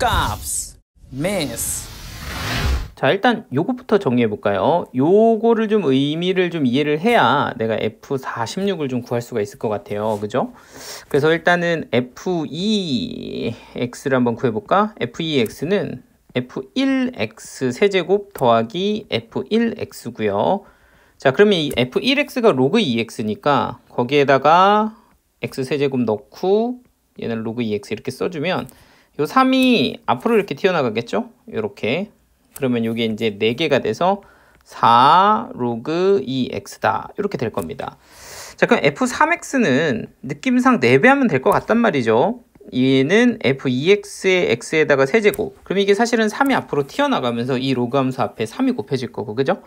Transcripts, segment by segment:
값, 매스. 자, 일단 요거부터 정리해 볼까요? 요거를 좀 의미를 좀 이해를 해야 내가 F46을 좀 구할 수가 있을 것 같아요. 그죠? 그래서 일단은 F2x를 한번 구해 볼까? F2x는 F1x 세제곱 더하기 F1x고요. 자, 그러면 이 F1x가 로그 2x니까 거기에다가 x 세제곱 넣고 얘는 로그 2x 이렇게 써주면 요 3이 앞으로 이렇게 튀어나가겠죠? 이렇게. 그러면 이게 이제 4개가 돼서 4 로그 2x다. 이렇게 될 겁니다. 자, 그럼 F3x는 느낌상 4배하면 될 것 같단 말이죠. 얘는 F2x의 x에다가 세제곱. 그럼 이게 사실은 3이 앞으로 튀어나가면서 이 로그 함수 앞에 3이 곱해질 거고, 그죠?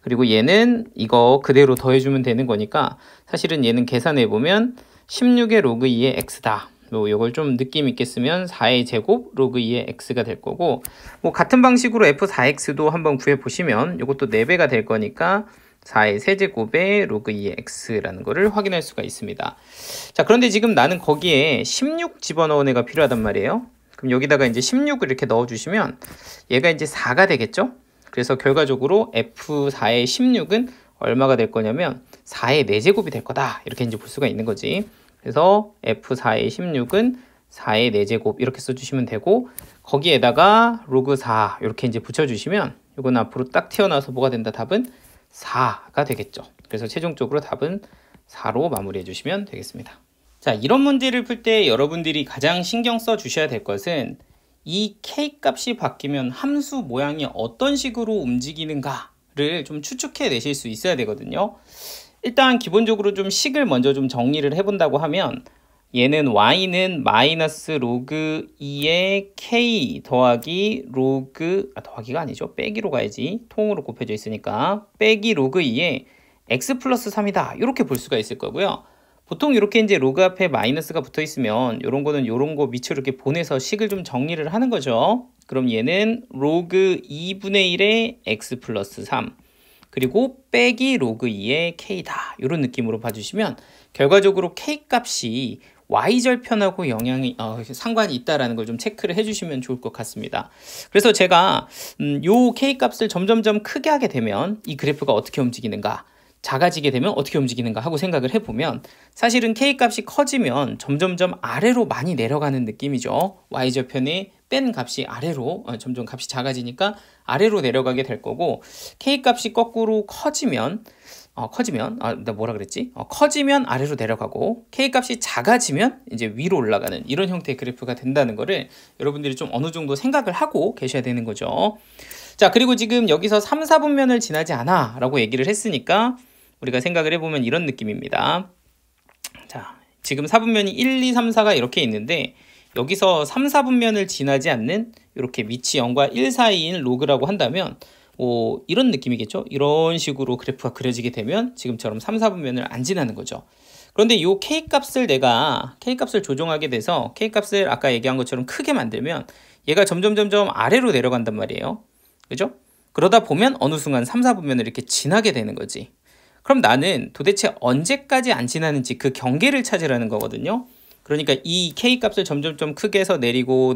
그리고 얘는 이거 그대로 더해주면 되는 거니까 사실은 얘는 계산해보면 16의 로그 2의 x다. 요걸 좀 느낌 있게 쓰면 4의 제곱 로그 2의 x가 될 거고, 뭐 같은 방식으로 f4x도 한번 구해보시면 이것도 4배가 될 거니까 4의 세제곱에 로그 2의 x라는 거를 확인할 수가 있습니다. 자, 그런데 지금 나는 거기에 16 집어넣은 애가 필요하단 말이에요. 그럼 여기다가 이제 16을 이렇게 넣어주시면 얘가 이제 4가 되겠죠? 그래서 결과적으로 f4의 16은 얼마가 될 거냐면 4의 4제곱이 될 거다. 이렇게 이제 볼 수가 있는 거지. 그래서 F4의 16은 4의 4제곱 이렇게 써주시면 되고, 거기에다가 로그 4 이렇게 이제 붙여주시면 이건 앞으로 딱 튀어나와서 뭐가 된다? 답은 4가 되겠죠. 그래서 최종적으로 답은 4로 마무리해 주시면 되겠습니다. 자, 이런 문제를 풀 때 여러분들이 가장 신경 써 주셔야 될 것은 이 K 값이 바뀌면 함수 모양이 어떤 식으로 움직이는가를 좀 추측해 내실 수 있어야 되거든요. 일단 기본적으로 좀 식을 먼저 좀 정리를 해본다고 하면 얘는 y는 마이너스 로그 2의 k 더하기 로그 더하기가 아니죠. 빼기로 가야지. 통으로 곱해져 있으니까 빼기 로그 2의 x 플러스 3이다. 이렇게 볼 수가 있을 거고요. 보통 이렇게 이제 로그 앞에 마이너스가 붙어 있으면 이런 거는 이런 거 밑으로 이렇게 보내서 식을 좀 정리를 하는 거죠. 그럼 얘는 로그 2분의 1의 x 플러스 3 그리고 빼기 로그 2의 k다. 이런 느낌으로 봐주시면 결과적으로 k 값이 y절편하고 영향이 상관이 있다라는 걸 좀 체크를 해주시면 좋을 것 같습니다. 그래서 제가 요 k 값을 점점점 크게 하게 되면 이 그래프가 어떻게 움직이는가, 작아지게 되면 어떻게 움직이는가 하고 생각을 해보면 사실은 k 값이 커지면 점점점 아래로 많이 내려가는 느낌이죠. y절편에 뺀 값이 아래로 점점 값이 작아지니까 아래로 내려가게 될 거고, k 값이 거꾸로 커지면 나 뭐라 그랬지? 커지면 아래로 내려가고 k 값이 작아지면 이제 위로 올라가는 이런 형태의 그래프가 된다는 거를 여러분들이 좀 어느 정도 생각을 하고 계셔야 되는 거죠. 자, 그리고 지금 여기서 3, 4분면을 지나지 않아 라고 얘기를 했으니까 우리가 생각을 해보면 이런 느낌입니다. 자, 지금 4분면이 1, 2, 3, 4가 이렇게 있는데 여기서 3, 4분면을 지나지 않는 이렇게 밑이 0과 1 사이인 로그라고 한다면 이런 느낌이겠죠. 이런 식으로 그래프가 그려지게 되면 지금처럼 3, 4분면을 안 지나는 거죠. 그런데 이 K값을 내가 K값을 조정하게 돼서 K값을 아까 얘기한 것처럼 크게 만들면 얘가 점점 아래로 내려간단 말이에요. 그죠? 그러다 보면 어느 순간 3, 4분면을 이렇게 지나게 되는 거지. 그럼 나는 도대체 언제까지 안 지나는지 그 경계를 찾으라는 거거든요. 그러니까 이 K값을 점점 크게 해서 내리고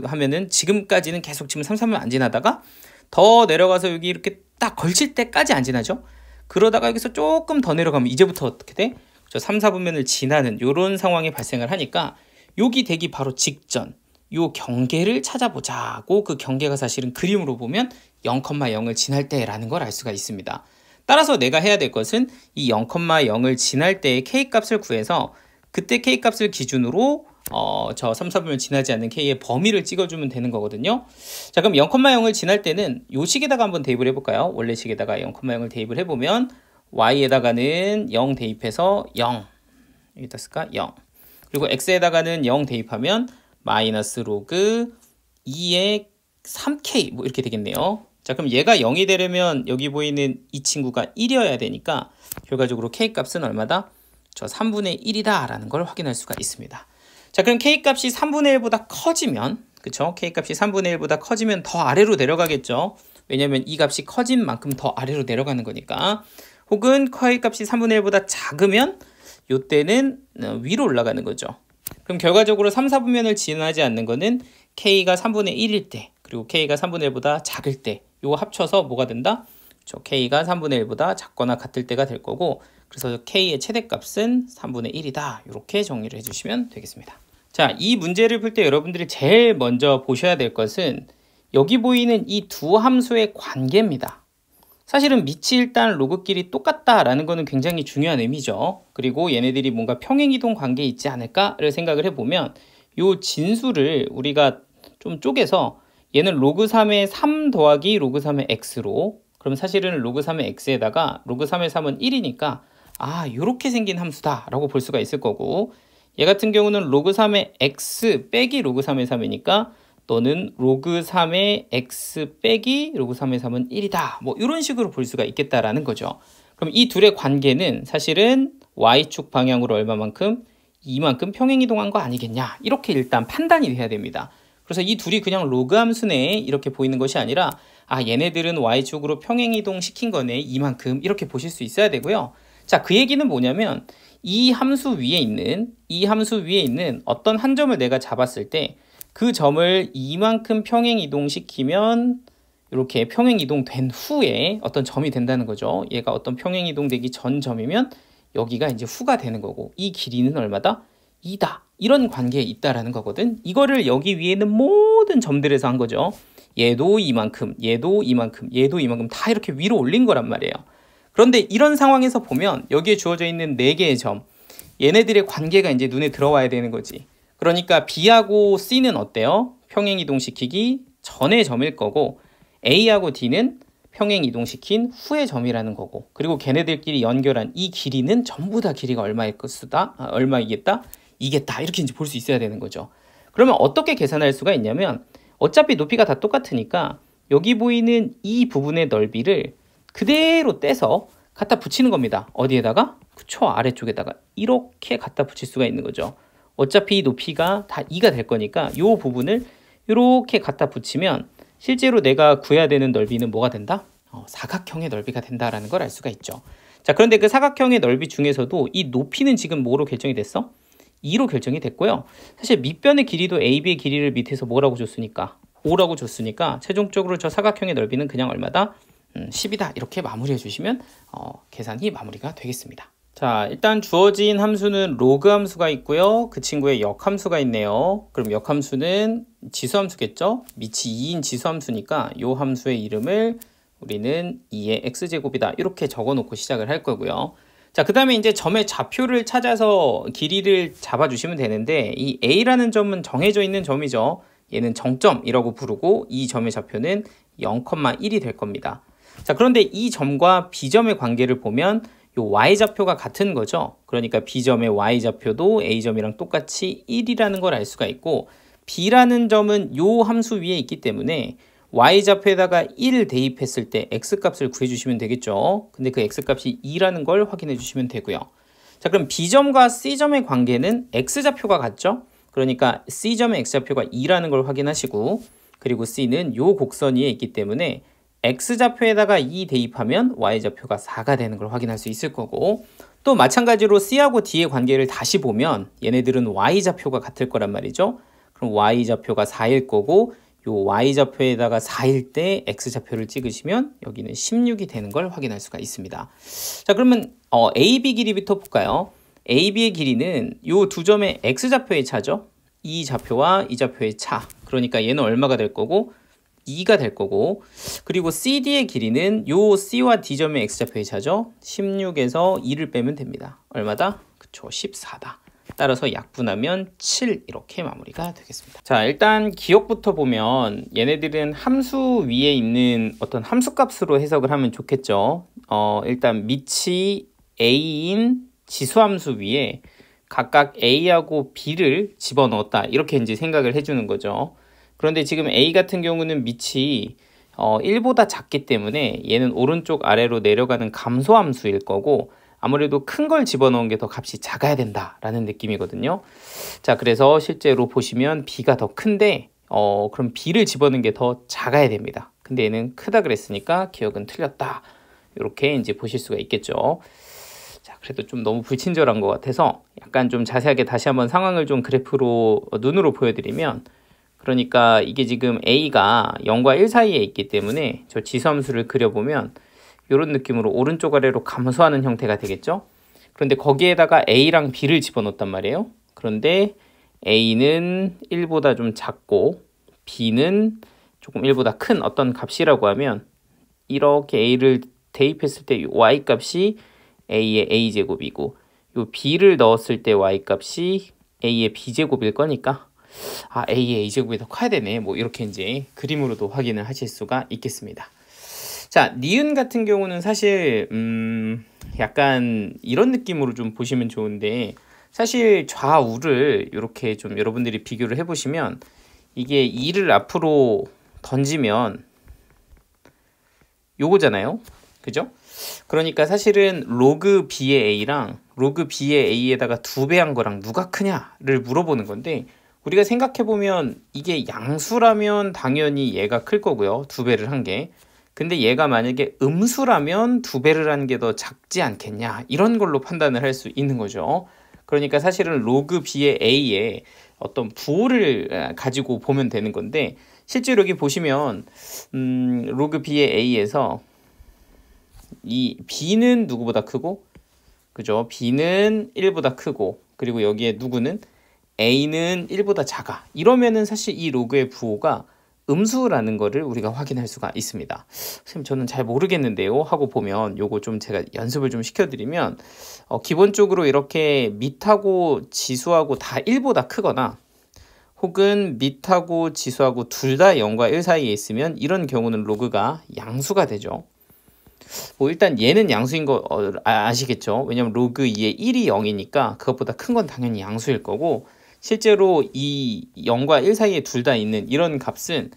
하면은 지금까지는 계속 지금 3, 4면 안 지나다가 더 내려가서 여기 이렇게 딱 걸칠 때까지 안 지나죠. 그러다가 여기서 조금 더 내려가면 이제부터 어떻게 돼? 저 3, 4분면을 지나는 이런 상황이 발생을 하니까 여기 되기 바로 직전 요 경계를 찾아보자고, 그 경계가 사실은 그림으로 보면 0,0을 지날 때라는 걸 알 수가 있습니다. 따라서 내가 해야 될 것은 이 0,0을 지날 때의 K값을 구해서 그때 K값을 기준으로 저 3, 4분면 지나지 않는 K의 범위를 찍어주면 되는 거거든요. 자, 그럼 0,0을 지날 때는 요 식에다가 한번 대입을 해볼까요? 원래 식에다가 0,0을 대입을 해보면 Y에다가는 0 대입해서 0 여기다 쓸까? 0 그리고 X에다가는 0 대입하면 마이너스 로그 2의 3K 뭐 이렇게 되겠네요. 자, 그럼 얘가 0이 되려면 여기 보이는 이 친구가 1이어야 되니까 결과적으로 K값은 얼마다? 저 3분의 1이다 라는 걸 확인할 수가 있습니다. 자, 그럼 K값이 3분의 1보다 커지면, 그쵸? K값이 3분의 1보다 커지면 더 아래로 내려가겠죠. 왜냐면 이 값이 커진 만큼 더 아래로 내려가는 거니까. 혹은 K값이 3분의 1보다 작으면 이때는 위로 올라가는 거죠. 그럼 결과적으로 3, 4분면을 지나지 않는 거는 K가 3분의 1일 때, 그리고 K가 3분의 1보다 작을 때, 요거 합쳐서 뭐가 된다? K가 3분의 1보다 작거나 같을 때가 될 거고, 그래서 K의 최대값은 3분의 1이다. 이렇게 정리를 해주시면 되겠습니다. 자, 이 문제를 풀 때 여러분들이 제일 먼저 보셔야 될 것은 여기 보이는 이 두 함수의 관계입니다. 사실은 밑이 일단 로그끼리 똑같다라는 거는 굉장히 중요한 의미죠. 그리고 얘네들이 뭔가 평행이동 관계에 있지 않을까를 생각을 해보면 요 진수를 우리가 좀 쪼개서 얘는 로그 3의 3 더하기 로그 3의 x로, 그럼 사실은 로그 3의 x에다가 로그 3의 3은 1이니까 요렇게 생긴 함수다 라고 볼 수가 있을 거고, 얘 같은 경우는 로그 3의 x 빼기 로그 3의 3이니까 너는 로그 3의 x 빼기 로그 3의 3은 1이다. 뭐 이런 식으로 볼 수가 있겠다라는 거죠. 그럼 이 둘의 관계는 사실은 y축 방향으로 얼마만큼? 이만큼 평행이동한 거 아니겠냐. 이렇게 일단 판단이 돼야 됩니다. 그래서 이 둘이 그냥 로그 함수 내에 이렇게 보이는 것이 아니라 얘네들은 y축으로 평행이동 시킨 거네. 이만큼 이렇게 보실 수 있어야 되고요. 자, 그 얘기는 뭐냐면 이 함수 위에 있는 어떤 한 점을 내가 잡았을 때 그 점을 이만큼 평행 이동시키면 이렇게 평행 이동된 후에 어떤 점이 된다는 거죠. 얘가 어떤 평행 이동되기 전 점이면 여기가 이제 후가 되는 거고, 이 길이는 얼마다? 2다. 이런 관계에 있다라는 거거든. 이거를 여기 위에 있는 모든 점들에서 한 거죠. 얘도 이만큼, 얘도 이만큼, 얘도 이만큼 다 이렇게 위로 올린 거란 말이에요. 그런데 이런 상황에서 보면 여기에 주어져 있는 4개의 점, 얘네들의 관계가 이제 눈에 들어와야 되는 거지. 그러니까 B하고 C는 어때요? 평행 이동시키기 전의 점일 거고, A하고 D는 평행 이동시킨 후의 점이라는 거고, 그리고 걔네들끼리 연결한 이 길이는 전부 다 길이가 얼마이겠다? 이겠다. 이렇게 이제 볼 수 있어야 되는 거죠. 그러면 어떻게 계산할 수가 있냐면, 어차피 높이가 다 똑같으니까 여기 보이는 이 부분의 넓이를 그대로 떼서 갖다 붙이는 겁니다. 어디에다가? 그쵸, 아래쪽에다가 이렇게 갖다 붙일 수가 있는 거죠. 어차피 높이가 다 2가 될 거니까 이 부분을 이렇게 갖다 붙이면 실제로 내가 구해야 되는 넓이는 뭐가 된다? 사각형의 넓이가 된다라는 걸 알 수가 있죠. 자, 그런데 그 사각형의 넓이 중에서도 이 높이는 지금 뭐로 결정이 됐어? 2로 결정이 됐고요. 사실 밑변의 길이도 AB의 길이를 밑에서 뭐라고 줬으니까? 5라고 줬으니까 최종적으로 저 사각형의 넓이는 그냥 얼마다? 10이다. 이렇게 마무리해 주시면 계산이 마무리가 되겠습니다. 자, 일단 주어진 함수는 로그 함수가 있고요. 그 친구의 역함수가 있네요. 그럼 역함수는 지수함수겠죠? 밑이 2인 지수함수니까 이 함수의 이름을 우리는 2의 x제곱이다. 이렇게 적어놓고 시작을 할 거고요. 자, 그 다음에 이제 점의 좌표를 찾아서 길이를 잡아주시면 되는데, 이 A라는 점은 정해져 있는 점이죠. 얘는 정점이라고 부르고 이 점의 좌표는 0,1이 될 겁니다. 자, 그런데 이 점과 B점의 관계를 보면 요 y좌표가 같은 거죠. 그러니까 B점의 y좌표도 A점이랑 똑같이 1이라는 걸 알 수가 있고, B라는 점은 요 함수 위에 있기 때문에 y좌표에다가 1 대입했을 때 x값을 구해주시면 되겠죠. 근데 그 x값이 2라는 걸 확인해 주시면 되고요. 자, 그럼 B점과 C점의 관계는 x좌표가 같죠. 그러니까 C점의 x좌표가 2라는 걸 확인하시고, 그리고 C는 요 곡선 위에 있기 때문에 x좌표에다가 2 대입하면 y좌표가 4가 되는 걸 확인할 수 있을 거고, 또 마찬가지로 C하고 D의 관계를 다시 보면 얘네들은 y좌표가 같을 거란 말이죠. 그럼 y좌표가 4일 거고, 요 y좌표에다가 4일 때 x좌표를 찍으시면 여기는 16이 되는 걸 확인할 수가 있습니다. 자, 그러면 AB 길이부터 볼까요? AB의 길이는 요 두 점의 x좌표의 차죠. 이 좌표와 이 좌표의 차. 그러니까 얘는 얼마가 될 거고? 2가 될 거고, 그리고 CD의 길이는 요 C와 D점의 x좌표의 차죠. 16에서 2를 빼면 됩니다. 얼마다? 그쵸, 14다. 따라서 약분하면 7 이렇게 마무리가 되겠습니다. 자, 일단 기억부터 보면 얘네들은 함수 위에 있는 어떤 함수값으로 해석을 하면 좋겠죠. 일단 밑이 A인 지수함수 위에 각각 A하고 B를 집어넣었다. 이렇게 이제 생각을 해주는 거죠. 그런데 지금 A 같은 경우는 밑이 1보다 작기 때문에 얘는 오른쪽 아래로 내려가는 감소함수일 거고, 아무래도 큰 걸 집어넣은 게 더 값이 작아야 된다라는 느낌이거든요. 자, 그래서 실제로 보시면 B가 더 큰데 그럼 B를 집어넣는 게 더 작아야 됩니다. 근데 얘는 크다 그랬으니까 기억은 틀렸다. 이렇게 이제 보실 수가 있겠죠. 자, 그래도 좀 너무 불친절한 것 같아서 약간 좀 자세하게 다시 한번 상황을 좀 그래프로 눈으로 보여드리면, 그러니까 이게 지금 A가 0과 1 사이에 있기 때문에 저 지수함수를 그려보면 이런 느낌으로 오른쪽 아래로 감소하는 형태가 되겠죠. 그런데 거기에다가 A랑 B를 집어넣었단 말이에요. 그런데 A는 1보다 좀 작고 B는 조금 1보다 큰 어떤 값이라고 하면, 이렇게 A를 대입했을 때 Y값이 A의 A제곱이고 요 B를 넣었을 때 Y값이 A의 B제곱일 거니까 A의 A제곱이 더 커야 되네, 뭐 이렇게 이제 그림으로도 확인을 하실 수가 있겠습니다. 자, 니은 같은 경우는 사실 약간 이런 느낌으로 좀 보시면 좋은데, 사실 좌우를 이렇게 좀 여러분들이 비교를 해보시면 이게 2를 앞으로 던지면 요거잖아요, 그죠? 그러니까 사실은 로그 b의 a랑 로그 b의 a에다가 2배 한 거랑 누가 크냐를 물어보는 건데, 우리가 생각해보면 이게 양수라면 당연히 얘가 클 거고요, 2배를 한 게. 근데 얘가 만약에 음수라면 2배를 한 게 더 작지 않겠냐, 이런 걸로 판단을 할 수 있는 거죠. 그러니까 사실은 로그 b의 a에 어떤 부호를 가지고 보면 되는 건데, 실제로 여기 보시면 로그 b의 a에서 이 b는 누구보다 크고, 그죠? b는 1보다 크고, 그리고 여기에 누구는 a는 1보다 작아. 이러면은 사실 이 로그의 부호가 음수라는 거를 우리가 확인할 수가 있습니다. 선생님 저는 잘 모르겠는데요 하고 보면, 요거 좀 제가 연습을 좀 시켜드리면 기본적으로 이렇게 밑하고 지수하고 다 1보다 크거나, 혹은 밑하고 지수하고 둘 다 0과 1 사이에 있으면 이런 경우는 로그가 양수가 되죠. 뭐 일단 얘는 양수인 거 아시겠죠? 왜냐면 로그 2의 1이 0이니까 그것보다 큰 건 당연히 양수일 거고, 실제로 이 0과 1 사이에 둘 다 있는 이런 값은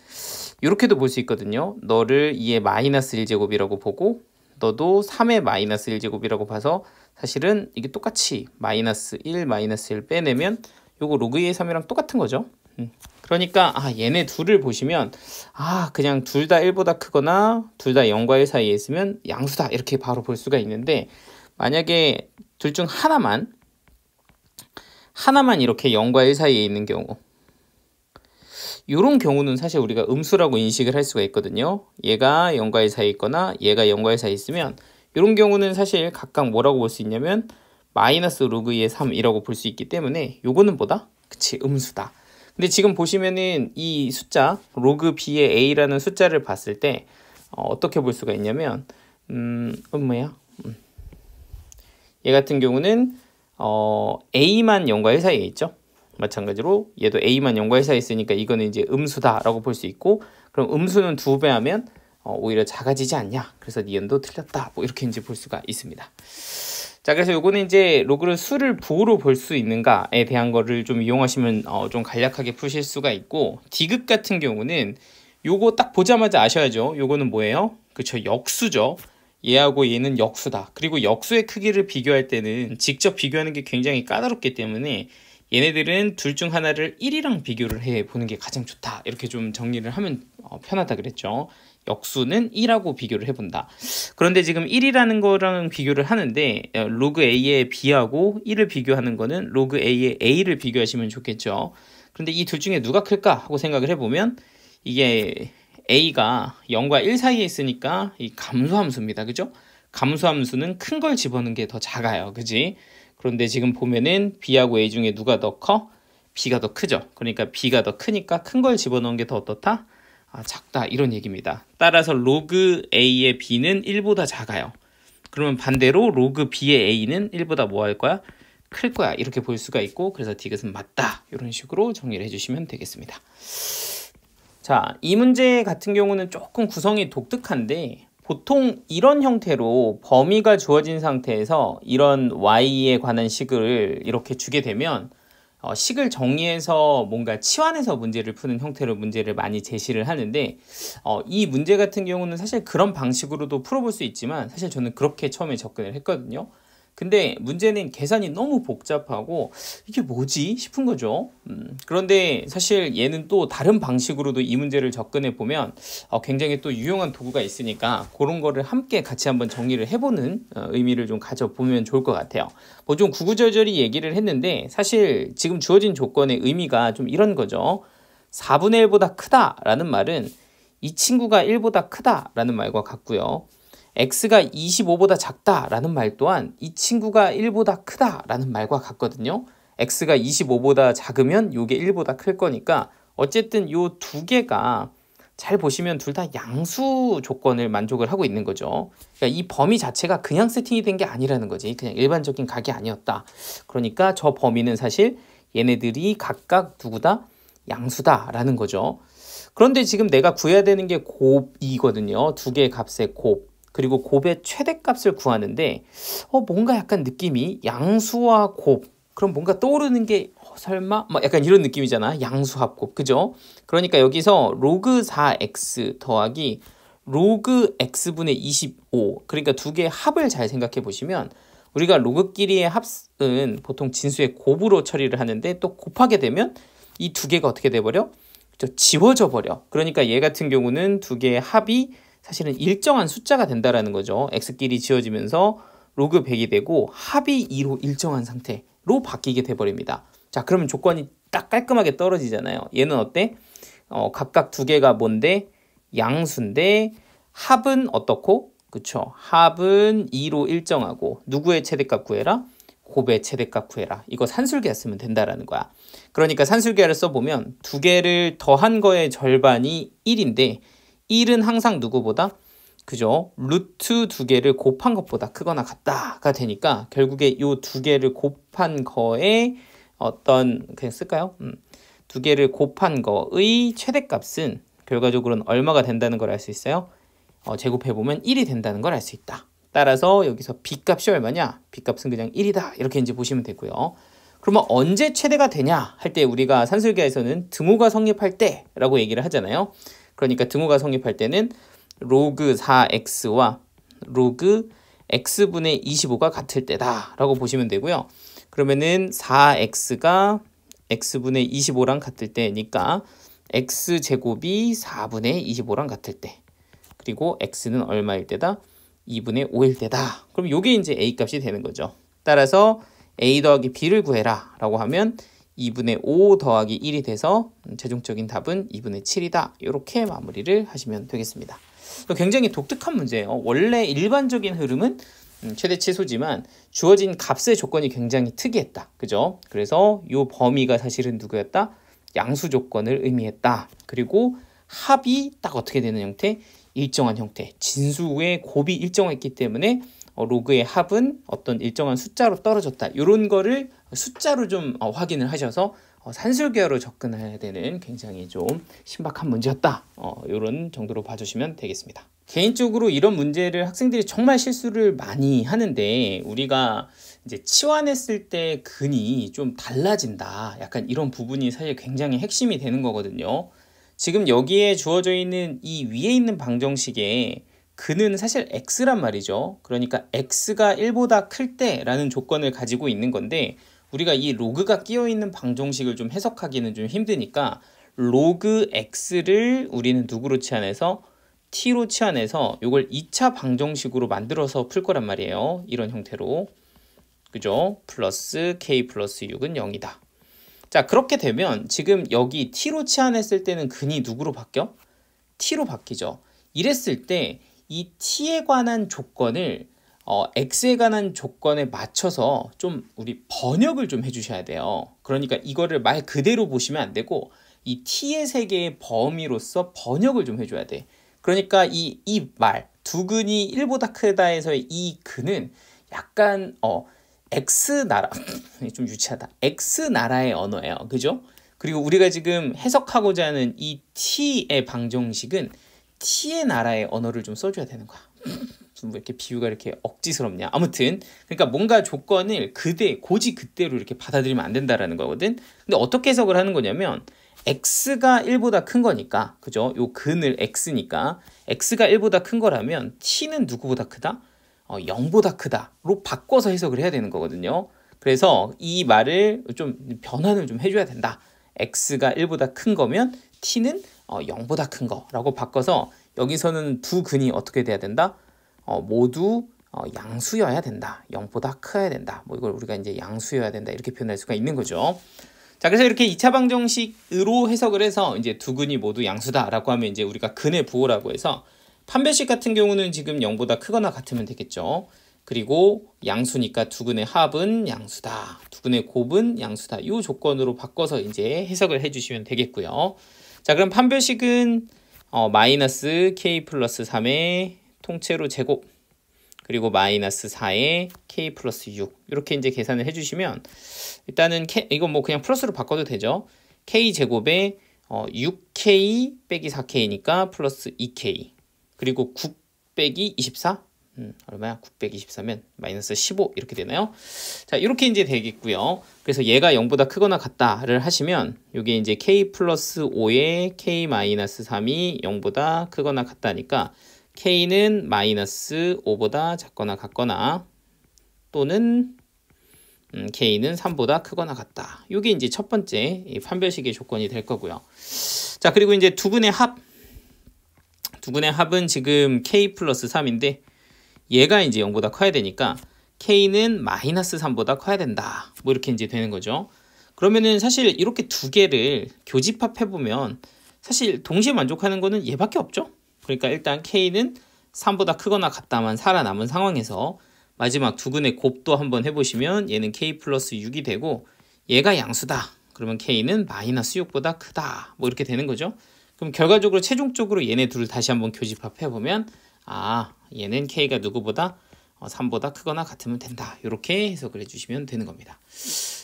이렇게도 볼 수 있거든요. 너를 2의 마이너스 1제곱이라고 보고 너도 3의 마이너스 1제곱이라고 봐서, 사실은 이게 똑같이 마이너스 1, 마이너스 1 빼내면 요거 로그 2의 3이랑 똑같은 거죠. 그러니까 얘네 둘을 보시면 그냥 둘 다 1보다 크거나 둘 다 0과 1 사이에 있으면 양수다, 이렇게 바로 볼 수가 있는데, 만약에 둘 중 하나만 이렇게 0과 1 사이에 있는 경우, 이런 경우는 사실 우리가 음수라고 인식을 할 수가 있거든요. 얘가 0과 1 사이에 있거나 얘가 0과 1 사이에 있으면 이런 경우는 사실 각각 뭐라고 볼 수 있냐면 마이너스 로그 2의 3이라고 볼 수 있기 때문에 요거는 뭐다? 그치, 음수다. 근데 지금 보시면은 이 숫자 로그 b의 a라는 숫자를 봤을 때 어떻게 볼 수가 있냐면 얘 같은 경우는 a만 0과 1 사이에 있죠. 마찬가지로 얘도 a만 0과 1 사이에 있으니까 이거는 이제 음수다라고 볼 수 있고, 그럼 음수는 2배 하면 오히려 작아지지 않냐, 그래서 니은도 틀렸다, 뭐 이렇게 이제 볼 수가 있습니다. 자, 그래서 요거는 이제 로그를 수를 부호로 볼 수 있는가에 대한 거를 좀 이용하시면 좀 간략하게 푸실 수가 있고, 디귿 같은 경우는 요거 딱 보자마자 아셔야죠. 요거는 뭐예요? 그쵸, 역수죠. 얘하고 얘는 역수다. 그리고 역수의 크기를 비교할 때는 직접 비교하는 게 굉장히 까다롭기 때문에 얘네들은 둘 중 하나를 1이랑 비교를 해 보는 게 가장 좋다, 이렇게 좀 정리를 하면 편하다 그랬죠. 역수는 1하고 비교를 해본다. 그런데 지금 1이라는 거랑 비교를 하는데 로그 a의 b하고 1을 비교하는 거는 로그 a의 a를 비교하시면 좋겠죠. 그런데 이 둘 중에 누가 클까 하고 생각을 해보면, 이게 a가 0과 1 사이에 있으니까 이 감소함수입니다. 그죠? 감소함수는 큰 걸 집어넣는 게 더 작아요. 그지? 그런데 지금 보면은 b하고 a 중에 누가 더 커? b가 더 크죠. 그러니까 b가 더 크니까 큰 걸 집어넣은 게 더 어떻다? 작다, 이런 얘기입니다. 따라서 로그 a의 b는 1보다 작아요. 그러면 반대로 로그 b의 a는 1보다 뭐 할 거야? 클 거야, 이렇게 볼 수가 있고, 그래서 디귿은 맞다, 이런 식으로 정리를 해주시면 되겠습니다. 자, 이 문제 같은 경우는 조금 구성이 독특한데, 보통 이런 형태로 범위가 주어진 상태에서 이런 y에 관한 식을 이렇게 주게 되면 식을 정리해서 뭔가 치환해서 문제를 푸는 형태로 문제를 많이 제시를 하는데, 이 문제 같은 경우는 사실 그런 방식으로도 풀어볼 수 있지만, 사실 저는 그렇게 처음에 접근을 했거든요. 근데 문제는 계산이 너무 복잡하고 이게 뭐지 싶은 거죠. 그런데 사실 얘는 또 다른 방식으로도 이 문제를 접근해 보면 굉장히 또 유용한 도구가 있으니까 그런 거를 함께 같이 한번 정리를 해보는 의미를 좀 가져보면 좋을 것 같아요. 뭐 좀 구구절절히 얘기를 했는데 사실 지금 주어진 조건의 의미가 좀 이런 거죠. 4분의 1보다 크다라는 말은 이 친구가 1보다 크다라는 말과 같고요. x가 25보다 작다라는 말 또한 이 친구가 1보다 크다라는 말과 같거든요. x가 25보다 작으면 이게 1보다 클 거니까 어쨌든 요 두 개가 잘 보시면 둘 다 양수 조건을 만족을 하고 있는 거죠. 그러니까 이 범위 자체가 그냥 세팅이 된 게 아니라는 거지. 그냥 일반적인 각이 아니었다. 그러니까 저 범위는 사실 얘네들이 각각 누구다? 양수다라는 거죠. 그런데 지금 내가 구해야 되는 게 곱이거든요. 두 개의 값의 곱. 그리고 곱의 최대값을 구하는데 뭔가 약간 느낌이 양수와 곱. 그럼 뭔가 떠오르는 게 설마? 막 약간 이런 느낌이잖아. 양수합곱. 그죠? 그러니까 여기서 로그 4x 더하기 로그 x분의 25. 그러니까 두 개의 합을 잘 생각해 보시면 우리가 로그끼리의 합은 보통 진수의 곱으로 처리를 하는데 또 곱하게 되면 이 두 개가 어떻게 돼버려? 지워져 버려. 그러니까 얘 같은 경우는 두 개의 합이 사실은 일정한 숫자가 된다라는 거죠. x끼리 지워지면서 로그 100이 되고 합이 2로 일정한 상태로 바뀌게 돼버립니다. 자, 그러면 조건이 딱 깔끔하게 떨어지잖아요. 얘는 어때? 각각 두 개가 뭔데? 양수인데 합은 어떻고? 그쵸? 합은 2로 일정하고 누구의 최대값 구해라? 곱의 최대값 구해라. 이거 산술계야 쓰면 된다라는 거야. 그러니까 산술계를 써보면 두 개를 더한 거의 절반이 1인데 1은 항상 누구보다? 그죠? 루트 두 개를 곱한 것보다 크거나 같다가 되니까 결국에 이 두 개를 곱한 거에 그냥 쓸까요? 두 개를 곱한 거의 최대값은 결과적으로는 얼마가 된다는 걸 알 수 있어요? 제곱해보면 1이 된다는 걸 알 수 있다. 따라서 여기서 b값이 얼마냐? b값은 그냥 1이다. 이렇게 이제 보시면 되고요. 그러면 언제 최대가 되냐? 할 때 우리가 산술계에서는 등호가 성립할 때라고 얘기를 하잖아요. 그러니까 등호가 성립할 때는 로그 4x와 로그 x분의 25가 같을 때다 라고 보시면 되고요. 그러면은 4x가 x분의 25랑 같을 때니까 x제곱이 4분의 25랑 같을 때 그리고 x는 얼마일 때다? 2분의 5일 때다. 그럼 이게 이제 a 값이 되는 거죠. 따라서 a 더하기 b를 구해라 라고 하면 2분의 5 더하기 1이 돼서 최종적인 답은 2분의 7이다. 이렇게 마무리를 하시면 되겠습니다. 굉장히 독특한 문제예요. 원래 일반적인 흐름은 최대치수지만 주어진 값의 조건이 굉장히 특이했다. 그죠? 그래서 이 범위가 사실은 누구였다? 양수 조건을 의미했다. 그리고 합이 딱 어떻게 되는 형태? 일정한 형태. 진수의 곱이 일정했기 때문에 로그의 합은 어떤 일정한 숫자로 떨어졌다. 이런 거를 숫자로 좀 확인을 하셔서 산술계열로 접근해야 되는 굉장히 좀 신박한 문제였다. 이런 정도로 봐주시면 되겠습니다. 개인적으로 이런 문제를 학생들이 정말 실수를 많이 하는데 우리가 이제 치환했을 때 근이 좀 달라진다. 약간 이런 부분이 사실 굉장히 핵심이 되는 거거든요. 지금 여기에 주어져 있는 이 위에 있는 방정식에 근은 사실 x란 말이죠. 그러니까 x가 1보다 클 때라는 조건을 가지고 있는 건데 우리가 이 로그가 끼어 있는 방정식을 좀 해석하기는 좀 힘드니까 로그 x를 우리는 누구로 치환해서 t로 치환해서 이걸 2차 방정식으로 만들어서 풀 거란 말이에요. 이런 형태로. 그죠? 플러스 k 플러스 6은 0이다. 자, 그렇게 되면 지금 여기 t로 치환했을 때는 근이 누구로 바뀌어? t로 바뀌죠. 이랬을 때 이 t에 관한 조건을 x에 관한 조건에 맞춰서 좀 우리 번역을 좀 해주셔야 돼요. 그러니까 이거를 말 그대로 보시면 안 되고 이 t의 세계의 범위로서 번역을 좀 해줘야 돼. 그러니까 이 말 두근이 1보다 크다에서의 이 근은 약간 X나라 좀 유치하다. X나라의 언어예요. 그죠? 그리고 우리가 지금 해석하고자 하는 이 T의 방정식은 T의 나라의 언어를 좀 써줘야 되는 거야. 왜 이렇게 비유가 이렇게 억지스럽냐. 아무튼 그러니까 뭔가 조건을 고지 그대로 이렇게 받아들이면 안 된다라는 거거든. 근데 어떻게 해석을 하는 거냐면 x가 1보다 큰 거니까 그죠? 요 근을 x니까 x가 1보다 큰 거라면 t는 누구보다 크다? 0보다 크다로 바꿔서 해석을 해야 되는 거거든요. 그래서 이 말을 좀 변환을 좀 해줘야 된다. x가 1보다 큰 거면 t는 0보다 큰 거라고 바꿔서 여기서는 두 근이 어떻게 돼야 된다? 모두 양수여야 된다. 0보다 커야 된다. 뭐 이걸 우리가 이제 양수여야 된다. 이렇게 표현할 수가 있는 거죠. 자, 그래서 이렇게 2차 방정식으로 해석을 해서 이제 두 근이 모두 양수다라고 하면 이제 우리가 근의 부호라고 해서 판별식 같은 경우는 지금 0보다 크거나 같으면 되겠죠. 그리고 양수니까 두 근의 합은 양수다. 두 근의 곱은 양수다. 이 조건으로 바꿔서 이제 해석을 해주시면 되겠고요. 자, 그럼 판별식은 마이너스 k 플러스 3의 통째로 제곱 그리고 마이너스 4의 k 플러스 6 이렇게 이제 계산을 해주시면 일단은 이건 뭐 그냥 플러스로 바꿔도 되죠. k 제곱에 6k 빼기 4k니까 플러스 2k 그리고 9 빼기 24 얼마야? 9 빼기 24면 마이너스 15 이렇게 되나요? 자, 이렇게 이제 되겠고요. 그래서 얘가 0보다 크거나 같다를 하시면 이게 이제 k 플러스 5에 k 마이너스 3이 0보다 크거나 같다니까 k는 마이너스 5보다 작거나 같거나 또는 k는 3보다 크거나 같다. 이게 이제 첫 번째 판별식의 조건이 될 거고요. 자, 그리고 이제 두 근의 합은 지금 k 플러스 3인데 얘가 이제 0보다 커야 되니까 k는 마이너스 3보다 커야 된다. 뭐 이렇게 이제 되는 거죠. 그러면은 사실 이렇게 두 개를 교집합해 보면 사실 동시에 만족하는 거는 얘밖에 없죠. 그러니까 일단 k는 3보다 크거나 같다만 살아남은 상황에서 마지막 두 근의 곱도 한번 해보시면 얘는 k 플러스 6이 되고 얘가 양수다. 그러면 k는 마이너스 6보다 크다. 뭐 이렇게 되는 거죠. 그럼 결과적으로 최종적으로 얘네 둘을 다시 한번 교집합해 보면 얘는 k가 누구보다 3보다 크거나 같으면 된다. 이렇게 해석을 해주시면 되는 겁니다.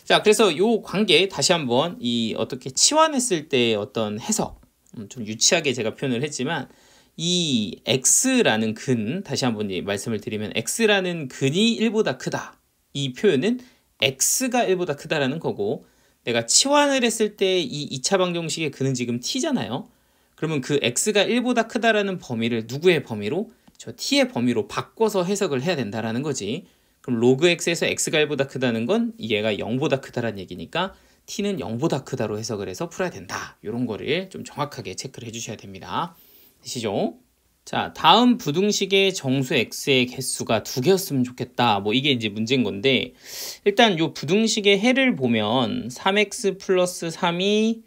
자, 그래서 이 관계 다시 한번 어떻게 치환했을 때 어떤 해석 좀 유치하게 제가 표현을 했지만 이 x라는 근 다시 한번 말씀을 드리면 x라는 근이 1보다 크다. 이 표현은 x가 1보다 크다라는 거고 내가 치환을 했을 때 이 2차 방정식의 근은 지금 t잖아요. 그러면 그 x가 1보다 크다라는 범위를 누구의 범위로? 저 t의 범위로 바꿔서 해석을 해야 된다라는 거지. 그럼 로그 x에서 x가 1보다 크다는 건 얘가 0보다 크다라는 얘기니까 t는 0보다 크다로 해석을 해서 풀어야 된다. 이런 거를 좀 정확하게 체크를 해주셔야 됩니다. 되시죠? 자, 다음 부등식의 정수 x의 개수가 2개였으면 좋겠다. 뭐 이게 이제 문제인 건데 일단 요 부등식의 해를 보면 3x 플러스 3이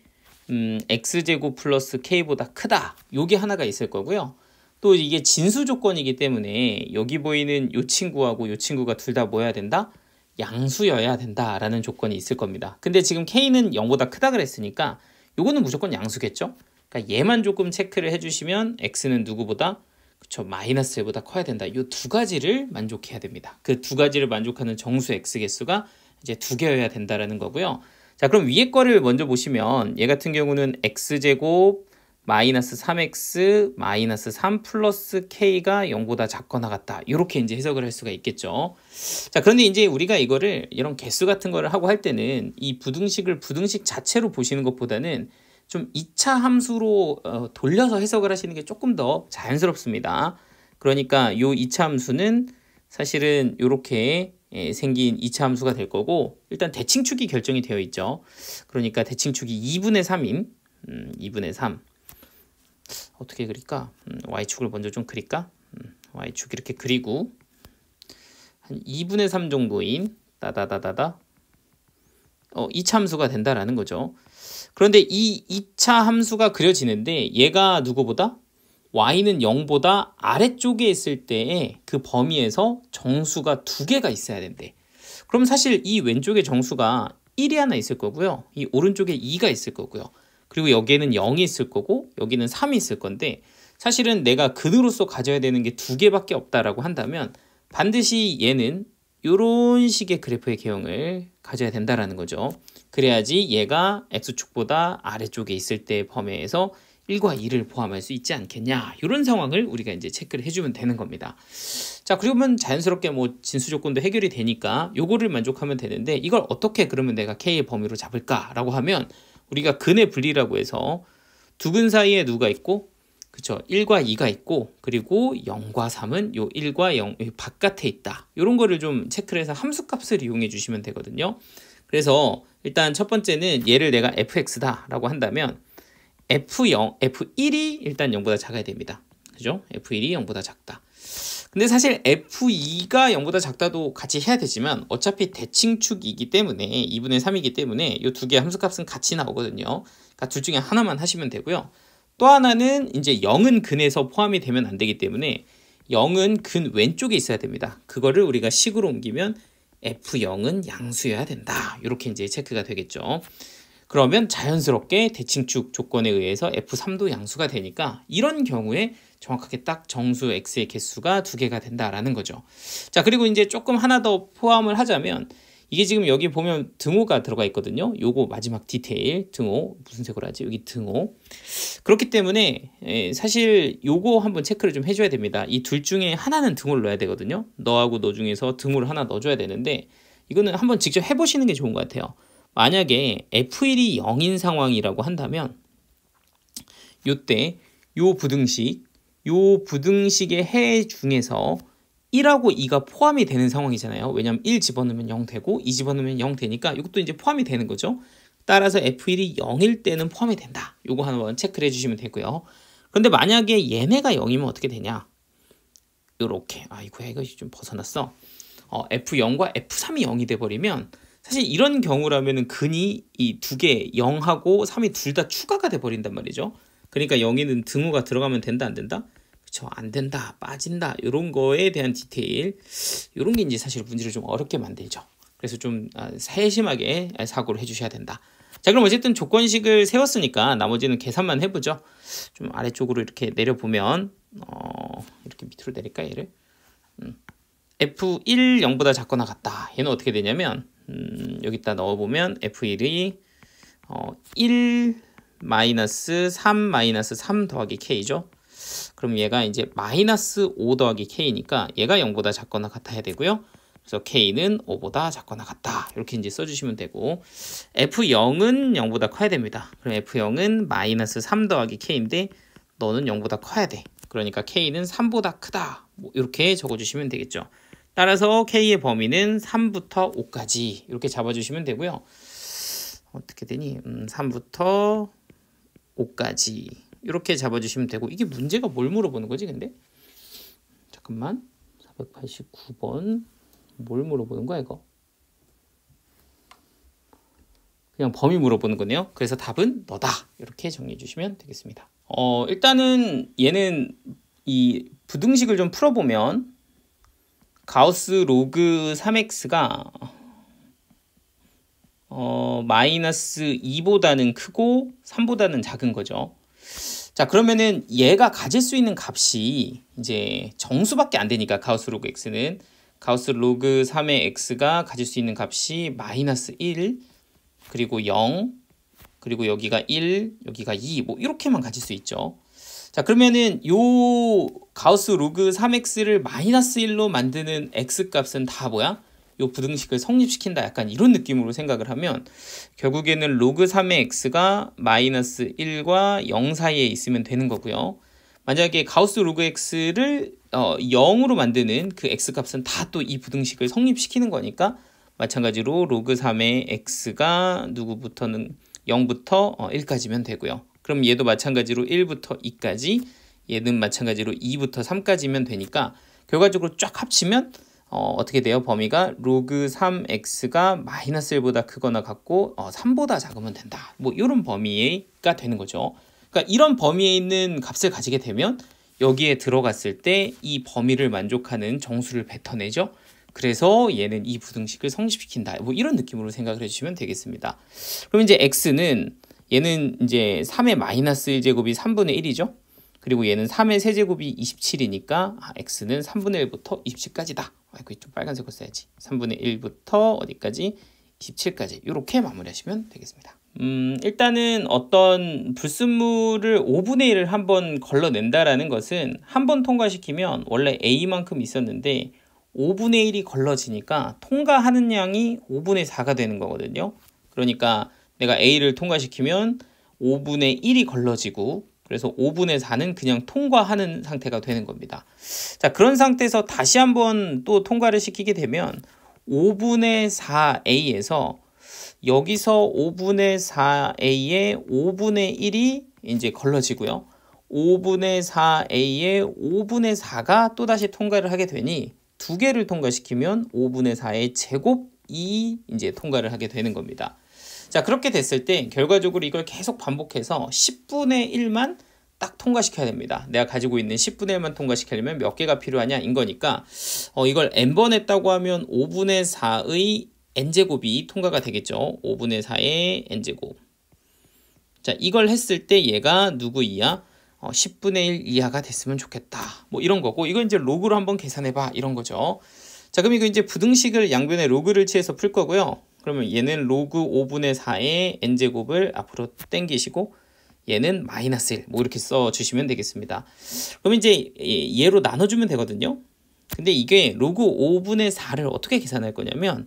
x제곱 플러스 k보다 크다. 요게 하나가 있을 거고요. 또 이게 진수 조건이기 때문에 여기 보이는 요 친구하고 요 친구가 둘 다 뭐 해야 된다? 양수여야 된다라는 조건이 있을 겁니다. 근데 지금 k는 0보다 크다 그랬으니까 요거는 무조건 양수겠죠? 그러니까 얘만 조금 체크를 해주시면 x는 누구보다 그쵸 마이너스 1보다 커야 된다. 이 두 가지를 만족해야 됩니다. 그 두 가지를 만족하는 정수 x 개수가 이제 2개여야 된다라는 거고요. 자, 그럼 위에 거를 먼저 보시면 얘 같은 경우는 x제곱 마이너스 3x 마이너스 3 플러스 k가 0보다 작거나 같다. 이렇게 이제 해석을 할 수가 있겠죠. 자, 그런데 이제 우리가 이거를 이런 개수 같은 거를 하고 할 때는 이 부등식을 부등식 자체로 보시는 것보다는 좀 2차 함수로 돌려서 해석을 하시는 게 조금 더 자연스럽습니다. 그러니까 요 2차 함수는 사실은 이렇게 생긴 2차 함수가 될 거고 일단 대칭축이 결정이 되어 있죠. 그러니까 대칭축이 2분의 3인 2분의 3 어떻게 그릴까? y축을 먼저 좀 그릴까? y축 이렇게 그리고 한 2분의 3 정도인 따다다다다 2차 함수가 된다라는 거죠. 그런데 이 2차 함수가 그려지는데 얘가 누구보다? y는 0보다 아래쪽에 있을 때에 그 범위에서 정수가 2개가 있어야 된대. 그럼 사실 이 왼쪽에 정수가 1이 하나 있을 거고요. 이 오른쪽에 2가 있을 거고요. 그리고 여기에는 0이 있을 거고 여기는 3이 있을 건데 사실은 내가 근으로서 가져야 되는 게 2개밖에 없다라고 한다면 반드시 얘는 이런 식의 그래프의 개형을 가져야 된다라는 거죠. 그래야지 얘가 x축보다 아래쪽에 있을 때 범위에서 1과 2를 포함할 수 있지 않겠냐. 이런 상황을 우리가 이제 체크를 해주면 되는 겁니다. 자, 그러면 자연스럽게 뭐 진수 조건도 해결이 되니까 요거를 만족하면 되는데 이걸 어떻게 그러면 내가 k의 범위로 잡을까라고 하면 우리가 근의 분리라고 해서 두 근 사이에 누가 있고 그쵸? 1과 2가 있고 그리고 0과 3은 요 1과 0 바깥에 있다. 이런 거를 좀 체크를 해서 함수값을 이용해 주시면 되거든요. 그래서 일단 첫 번째는 얘를 내가 fx다 라고 한다면 f1이 일단 0보다 작아야 됩니다. 그죠? f1이 0보다 작다. 근데 사실 f2가 0보다 작다도 같이 해야 되지만 어차피 대칭축이기 때문에 2분의 3이기 때문에 이 두 개의 함수값은 같이 나오거든요. 그러니까 둘 중에 하나만 하시면 되고요. 또 하나는 이제 0은 근에서 포함이 되면 안 되기 때문에 0은 근 왼쪽에 있어야 됩니다. 그거를 우리가 식으로 옮기면 f0은 양수여야 된다. 이렇게 이제 체크가 되겠죠. 그러면 자연스럽게 대칭축 조건에 의해서 f3도 양수가 되니까 이런 경우에 정확하게 딱 정수 x의 개수가 2개가 된다라는 거죠. 자, 그리고 이제 조금 하나 더 포함을 하자면 이게 지금 여기 보면 등호가 들어가 있거든요. 요거 마지막 디테일 등호 무슨 색으로 하지? 여기 등호. 그렇기 때문에 사실 요거 한번 체크를 좀 해줘야 됩니다. 이 둘 중에 하나는 등호를 넣어야 되거든요. 너하고 너 중에서 등호를 하나 넣어줘야 되는데 이거는 한번 직접 해보시는 게 좋은 것 같아요. 만약에 f1이 0인 상황이라고 한다면 요때 요 부등식의 해 중에서 1하고 2가 포함이 되는 상황이잖아요. 왜냐면 1 집어넣으면 0 되고 2 집어넣으면 0 되니까 이것도 이제 포함이 되는 거죠. 따라서 f1이 0일 때는 포함이 된다. 요거 한번 체크를 해주시면 되고요. 그런데 만약에 얘네가 0이면 어떻게 되냐? 요렇게 아이고야 이거 좀 벗어났어. f0과 f3이 0이 돼버리면 사실 이런 경우라면은 근이 이 두 개 0하고 3이 둘 다 추가가 돼 버린단 말이죠. 그러니까 0에는 등호가 들어가면 된다 안 된다? 그쵸, 안 된다, 빠진다 이런 거에 대한 디테일 이런 게 이제 사실 문제를 좀 어렵게 만들죠. 그래서 좀 세심하게 사고를 해주셔야 된다. 자, 그럼 어쨌든 조건식을 세웠으니까 나머지는 계산만 해보죠. 좀 아래쪽으로 이렇게 내려보면 이렇게 밑으로 내릴까 얘를 f1 0보다 작거나 같다. 얘는 어떻게 되냐면 여기다 넣어보면 f1이 1 마이너스 3 마이너스 3 더하기 k죠. 그럼 얘가 이제 마이너스 5 더하기 k니까 얘가 0보다 작거나 같아야 되고요. 그래서 k는 5보다 작거나 같다. 이렇게 이제 써주시면 되고 f0은 0보다 커야 됩니다. 그럼 f0은 마이너스 3 더하기 k인데 너는 0보다 커야 돼. 그러니까 k는 3보다 크다. 뭐 이렇게 적어주시면 되겠죠. 따라서 k의 범위는 3부터 5까지 이렇게 잡아주시면 되고요. 어떻게 되니? 3부터 5까지 이렇게 잡아주시면 되고 이게 문제가 뭘 물어보는 거지 근데? 잠깐만 489번 뭘 물어보는 거야 이거? 그냥 범위 물어보는 거네요. 그래서 답은 너다 이렇게 정리해 주시면 되겠습니다. 일단은 얘는 이 부등식을 좀 풀어보면 가우스 로그 3x가 마이너스 2보다는 크고 3보다는 작은 거죠. 자, 그러면은 얘가 가질 수 있는 값이 이제 정수밖에 안 되니까 가우스 로그 x는 가우스 로그 3의 x가 가질 수 있는 값이 마이너스 1 그리고 0 그리고 여기가 1 여기가 2 뭐 이렇게만 가질 수 있죠. 자, 그러면은 요 가우스 로그 3x를 마이너스 1로 만드는 x값은 다 뭐야? 요 부등식을 성립시킨다 약간 이런 느낌으로 생각을 하면 결국에는 로그 3의 x가 마이너스 1과 0 사이에 있으면 되는 거고요. 만약에 가우스 로그 x를 0으로 만드는 그 x값은 다 또 이 부등식을 성립시키는 거니까 마찬가지로 로그 3의 x가 누구부터는 0부터 1까지면 되고요. 그럼 얘도 마찬가지로 1부터 2까지 얘는 마찬가지로 2부터 3까지면 되니까 결과적으로 쫙 합치면 어떻게 돼요? 범위가 로그 3x가 마이너스 1보다 크거나 같고 3보다 작으면 된다. 뭐 이런 범위가 되는 거죠. 그러니까 이런 범위에 있는 값을 가지게 되면 여기에 들어갔을 때 이 범위를 만족하는 정수를 뱉어내죠. 그래서 얘는 이 부등식을 성립시킨다. 뭐 이런 느낌으로 생각을 해주시면 되겠습니다. 그럼 이제 x는 얘는 이제 3의 마이너스 1제곱이 3분의 1이죠. 그리고 얘는 3의 세제곱이 27이니까 x는 3분의 1부터 27까지다. 아이고 좀 빨간색으로 써야지. 3분의 1부터 어디까지? 27까지 이렇게 마무리하시면 되겠습니다. 일단은 어떤 불순물을 5분의 1을 한번 걸러낸다라는 것은 한번 통과시키면 원래 a만큼 있었는데 5분의 1이 걸러지니까 통과하는 양이 5분의 4가 되는 거거든요. 그러니까 내가 a를 통과시키면 5분의 1이 걸러지고 그래서 5분의 4는 그냥 통과하는 상태가 되는 겁니다. 자, 그런 상태에서 다시 한번 또 통과를 시키게 되면 5분의 4a에서 여기서 5분의 4a의 5분의 1이 이제 걸러지고요. 5분의 4a의 5분의 4가 또다시 통과를 하게 되니 두 개를 통과시키면 5분의 4의 제곱이 이제 통과를 하게 되는 겁니다. 자, 그렇게 됐을 때 결과적으로 이걸 계속 반복해서 10분의 1만 딱 통과시켜야 됩니다. 내가 가지고 있는 10분의 1만 통과시키려면 몇 개가 필요하냐 인 거니까 이걸 n번 했다고 하면 5분의 4의 n제곱이 통과가 되겠죠. 5분의 4의 n제곱. 자, 이걸 했을 때 얘가 누구 이하? 10분의 1 이하가 됐으면 좋겠다. 뭐 이런 거고, 이거 이제 로그로 한번 계산해봐 이런 거죠. 자, 그럼 이거 이제 부등식을 양변에 로그를 취해서 풀 거고요. 그러면 얘는 로그 5분의 4의 n제곱을 앞으로 땡기시고 얘는 마이너스 1 뭐 이렇게 써주시면 되겠습니다. 그럼 이제 얘로 나눠주면 되거든요. 근데 이게 로그 5분의 4를 어떻게 계산할 거냐면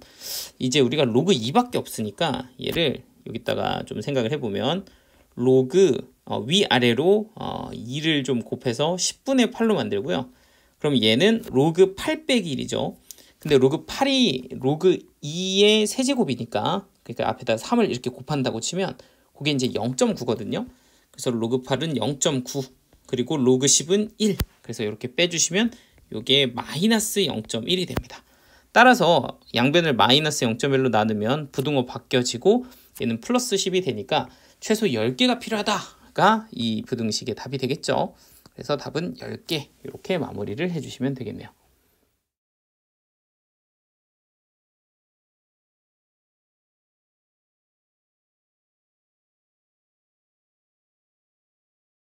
이제 우리가 로그 2밖에 없으니까 얘를 여기다가 좀 생각을 해보면 로그 위아래로 2를 좀 곱해서 10분의 8로 만들고요. 그럼 얘는 로그 8 빼기 1이죠. 근데 로그 8이 로그 2의 세제곱이니까 그러니까 앞에다 3을 이렇게 곱한다고 치면 그게 이제 0.9거든요. 그래서 로그 8은 0.9 그리고 로그 10은 1 그래서 이렇게 빼주시면 이게 마이너스 0.1이 됩니다. 따라서 양변을 마이너스 0.1로 나누면 부등호 바뀌어지고 얘는 플러스 10이 되니까 최소 10개가 필요하다가 이 부등식의 답이 되겠죠. 그래서 답은 10개 이렇게 마무리를 해주시면 되겠네요.